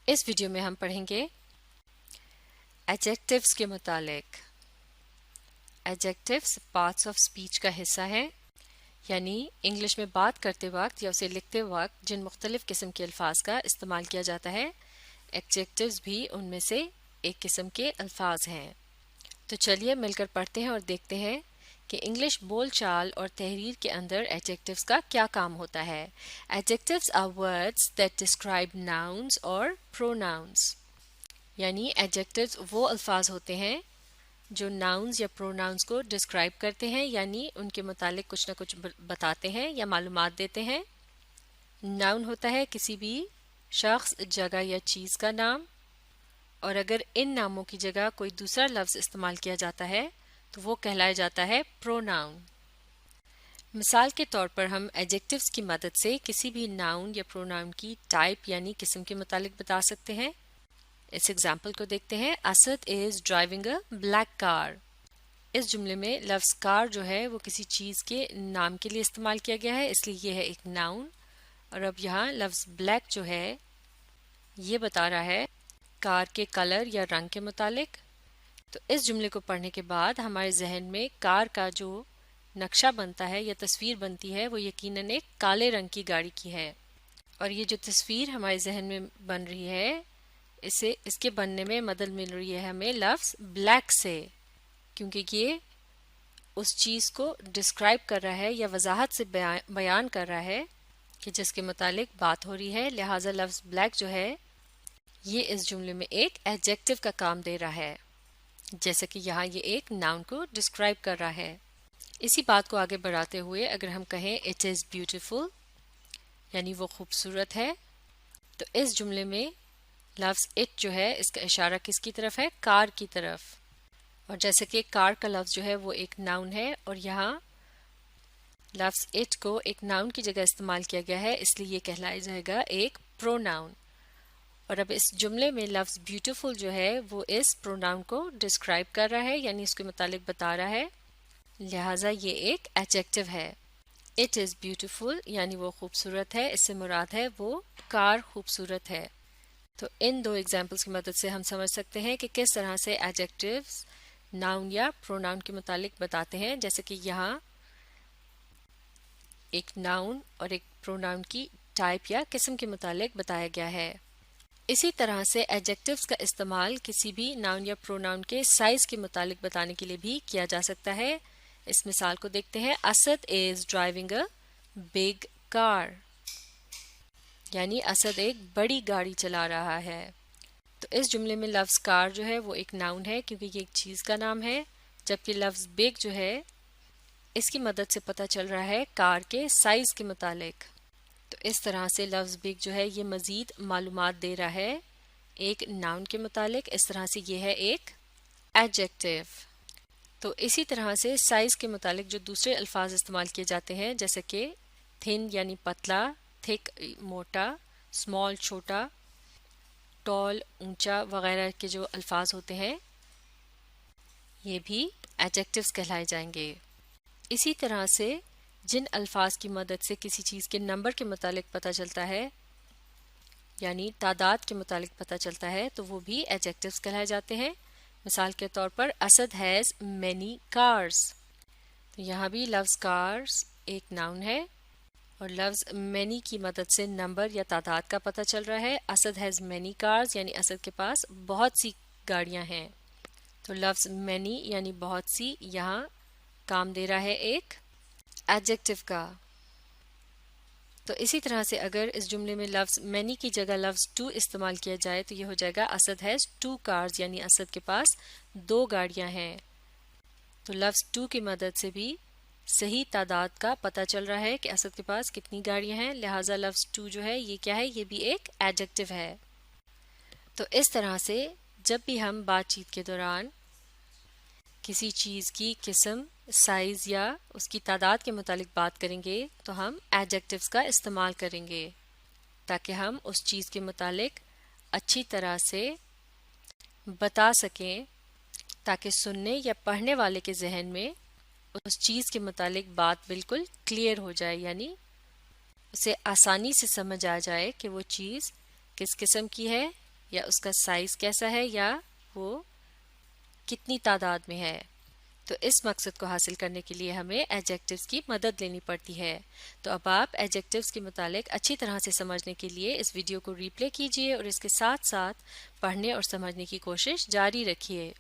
اس video میں ہم پڑھیں گے ایڈجیکٹیوز کے متعلق۔ ایڈجیکٹیوز پارٹس آف اسپیچ کا حصہ ہیں، یعنی انگلش میں بات کرتے وقت یا اسے لکھتے وقت جن مختلف قسم کے الفاظ کا استعمال کیا جاتا ہے، ایڈجیکٹیوز بھی ان میں سے ایک قسم کے الفاظ ہیں۔ تو چلیے مل کر پڑھتے ہیں اور دیکھتے ہیں کہ انگلش بول چال اور تحریر کے اندر ایڈجیکٹیوز کا کیا کام ہوتا ہے۔ Adjectives are words that describe nouns اور پروناؤنز، یعنی ایڈجیکٹیوز وہ الفاظ ہوتے ہیں جو ناؤنز یا پروناؤنز کو ڈسکرائب کرتے ہیں، یعنی ان کے متعلق کچھ نہ کچھ بتاتے ہیں یا معلومات دیتے ہیں۔ ناؤن ہوتا ہے کسی بھی شخص، جگہ یا چیز کا نام، اور اگر ان ناموں کی جگہ کوئی دوسرا لفظ استعمال کیا جاتا ہے تو وہ کہلایا جاتا ہے پروناؤن۔ مثال کے طور پر ہم ایڈجیکٹیوز کی مدد سے کسی بھی ناؤن یا پروناؤن کی ٹائپ یعنی قسم کے متعلق بتا سکتے ہیں۔ اس ایگزامپل کو دیکھتے ہیں۔ Asad is driving a black car. اس جملے میں لفظ کار جو ہے وہ کسی چیز کے نام کے لیے استعمال کیا گیا ہے، اس لیے یہ ہے ایک ناؤن، اور اب یہاں لفظ بلیک جو ہے یہ بتا رہا ہے کار کے کلر یا رنگ کے متعلق۔ تو اس جملے کو پڑھنے کے بعد ہمارے ذہن میں کار کا جو نقشہ بنتا ہے یا تصویر بنتی ہے وہ یقیناً ایک کالے رنگ کی گاڑی کی ہے، اور یہ جو تصویر ہمارے ذہن میں بن رہی ہے اس کے بننے میں مدد مل رہی ہے ہمیں لفظ بلیک سے، کیونکہ یہ اس چیز کو ڈسکرائب کر رہا ہے یا وضاحت سے بیان کر رہا ہے کہ جس کے متعلق بات ہو رہی ہے، لہٰذا لفظ بلیک جو ہے یہ اس جملے میں ایک ایڈجیکٹیو کا کام دے رہا ہے، جیسے کہ یہاں یہ ایک ناؤن کو ڈسکرائب کر رہا ہے۔ اسی بات کو آگے بڑھاتے ہوئے اگر ہم کہیں اٹ از بیوٹیفل، یعنی وہ خوبصورت ہے، تو اس جملے میں لفظ اٹ جو ہے اس کا اشارہ کس کی طرف ہے؟ کار کی طرف، اور جیسے کہ کار کا لفظ جو ہے وہ ایک ناؤن ہے اور یہاں لفظ اٹ کو ایک ناؤن کی جگہ استعمال کیا گیا ہے، اس لیے یہ کہلایا جائے گا ایک پروناؤن۔ اور اب اس جملے میں لفظ بیوٹیفل جو ہے وہ اس پروناؤن کو ڈسکرائب کر رہا ہے، یعنی اس کے متعلق بتا رہا ہے، لہٰذا یہ ایک ایڈجیکٹیو ہے۔ اٹ از بیوٹیفل یعنی وہ خوبصورت ہے، اس سے مراد ہے وہ کار خوبصورت ہے۔ تو ان دو ایگزامپلس کی مدد سے ہم سمجھ سکتے ہیں کہ کس طرح سے ایڈجیکٹیوز ناؤن یا پروناؤن کے متعلق بتاتے ہیں، جیسے کہ یہاں ایک ناؤن اور ایک پروناؤن کی ٹائپ یا قسم کے متعلق بتایا گیا ہے۔ اسی طرح سے ایڈجیکٹیوز کا استعمال کسی بھی ناؤن یا پروناؤن کے سائز کے متعلق بتانے کے لیے بھی کیا جا سکتا ہے۔ اس مثال کو دیکھتے ہیں۔ Asad is driving a big car, یعنی اسد ایک بڑی گاڑی چلا رہا ہے۔ تو اس جملے میں لفظ کار جو ہے وہ ایک ناؤن ہے کیونکہ یہ ایک چیز کا نام ہے، جبکہ لفظ بگ جو ہے اس کی مدد سے پتہ چل رہا ہے کار کے سائز کے متعلق۔ تو اس طرح سے لفظ بگ جو ہے یہ مزید معلومات دے رہا ہے ایک ناؤن کے متعلق، اس طرح سے یہ ہے ایک ایڈجیکٹیو۔ تو اسی طرح سے سائز کے متعلق جو دوسرے الفاظ استعمال کیے جاتے ہیں، جیسے کہ تھن یعنی پتلا، تھک موٹا، اسمال چھوٹا، ٹال اونچا وغیرہ کے جو الفاظ ہوتے ہیں یہ بھی ایڈجیکٹیوز کہلائے جائیں گے۔ اسی طرح سے جن الفاظ کی مدد سے کسی چیز کے نمبر کے متعلق پتہ چلتا ہے، یعنی تعداد کے متعلق پتہ چلتا ہے، تو وہ بھی ایڈجیکٹیوز کہلائے جاتے ہیں۔ مثال کے طور پر اسد ہیز مینی کارز، تو یہاں بھی لفظ کارز ایک ناؤن ہے اور لفظ مینی کی مدد سے نمبر یا تعداد کا پتہ چل رہا ہے۔ اسد ہیز مینی کارز یعنی اسد کے پاس بہت سی گاڑیاں ہیں، تو لفظ مینی یعنی بہت سی یہاں کام دے رہا ہے ایک ایڈجیکٹیو کا۔ تو اسی طرح سے اگر اس جملے میں لفظ مینی کی جگہ لفظ ٹو استعمال کیا جائے تو یہ ہو جائے گا اسد ہیز ٹو کارز، یعنی اسد کے پاس دو گاڑیاں ہیں۔ تو لفظ ٹو کی مدد سے بھی صحیح تعداد کا پتہ چل رہا ہے کہ اسد کے پاس کتنی گاڑیاں ہیں، لہٰذا لفظ ٹو جو ہے یہ کیا ہے؟ یہ بھی ایک ایڈجیکٹیو ہے۔ تو اس طرح سے جب بھی ہم بات چیت کے دوران کسی چیز کی قسم، سائز یا اس کی تعداد کے متعلق بات کریں گے تو ہم ایڈجیکٹیوز کا استعمال کریں گے تاکہ ہم اس چیز کے متعلق اچھی طرح سے بتا سکیں، تاکہ سننے یا پڑھنے والے کے ذہن میں اس چیز کے متعلق بات بالکل کلیئر ہو جائے، یعنی اسے آسانی سے سمجھ آ جائے کہ وہ چیز کس قسم کی ہے یا اس کا سائز کیسا ہے یا وہ کتنی تعداد میں ہے. تو اس مقصد کو حاصل کرنے کے لیے ہمیں ایڈجیکٹیوز کی مدد لینی پڑتی ہے. تو اب آپ ایڈجیکٹیوز کے متعلق اچھی طرح سے سمجھنے کے لیے اس ویڈیو کو ری پلے کیجیے اور اس کے ساتھ ساتھ پڑھنے اور سمجھنے کی کوشش جاری رکھیے.